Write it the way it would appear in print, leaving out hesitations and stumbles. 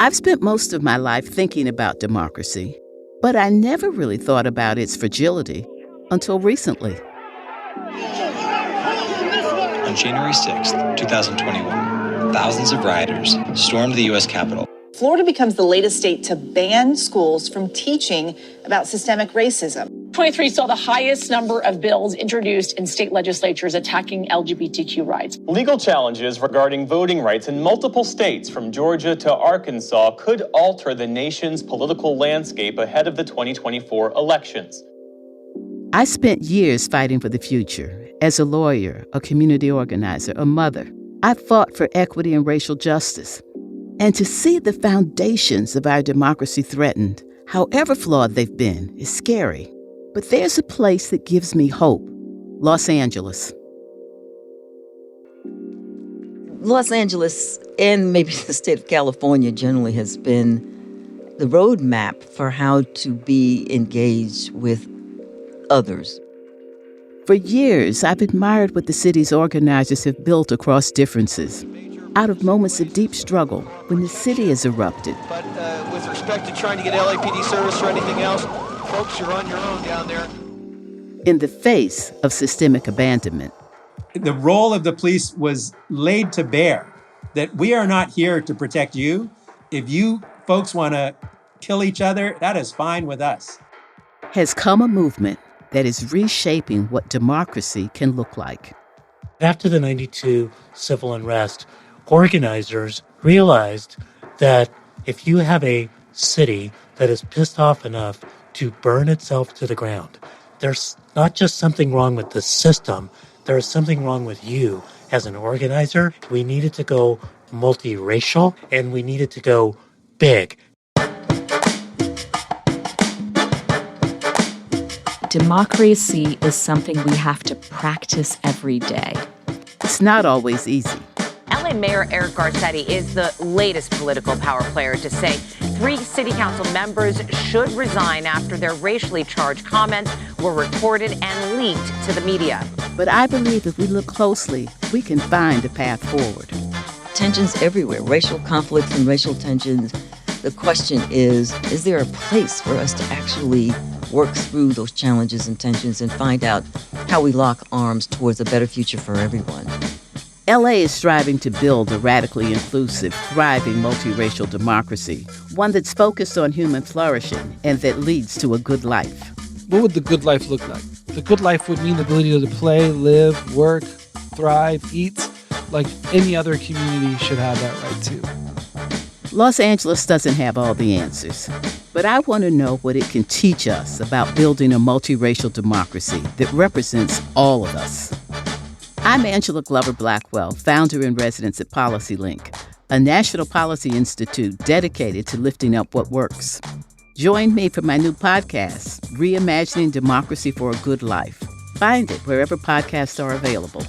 I've spent most of my life thinking about democracy, but I never really thought about its fragility until recently. On January 6th, 2021, thousands of rioters stormed the U.S. Capitol. Florida becomes the latest state to ban schools from teaching about systemic racism. 23 saw the highest number of bills introduced in state legislatures attacking LGBTQ rights. Legal challenges regarding voting rights in multiple states from Georgia to Arkansas could alter the nation's political landscape ahead of the 2024 elections. I spent years fighting for the future. As a lawyer, a community organizer, a mother, I fought for equity and racial justice. And to see the foundations of our democracy threatened, however flawed they've been, is scary. But there's a place that gives me hope: Los Angeles. Los Angeles, and maybe the state of California generally, has been the roadmap for how to be engaged with others. For years, I've admired what the city's organizers have built across differences, out of moments of deep struggle when the city has erupted. But with respect to trying to get LAPD service or anything else, folks, you're on your own down there. In the face of systemic abandonment. The role of the police was laid to bear, that we are not here to protect you. If you folks want to kill each other, that is fine with us. Has come a movement that is reshaping what democracy can look like. After the '92 civil unrest, organizers realized that if you have a city that is pissed off enough to burn itself to the ground, there's not just something wrong with the system, there is something wrong with you as an organizer. We needed to go multiracial, and we needed to go big. Democracy is something we have to practice every day. It's not always easy. LA Mayor Eric Garcetti is the latest political power player to say 3 city council members should resign after their racially charged comments were recorded and leaked to the media. But I believe if we look closely, we can find a path forward. Tensions everywhere, racial conflicts and racial tensions. The question is there a place for us to actually work through those challenges and tensions and find out how we lock arms towards a better future for everyone? LA is striving to build a radically inclusive, thriving multiracial democracy, one that's focused on human flourishing and that leads to a good life. What would the good life look like? The good life would mean the ability to play, live, work, thrive, eat, like any other community should have that right too. Los Angeles doesn't have all the answers, but I want to know what it can teach us about building a multiracial democracy that represents all of us. I'm Angela Glover Blackwell, founder and resident at PolicyLink, a national policy institute dedicated to lifting up what works. Join me for my new podcast, Reimagining Democracy for a Good Life. Find it wherever podcasts are available.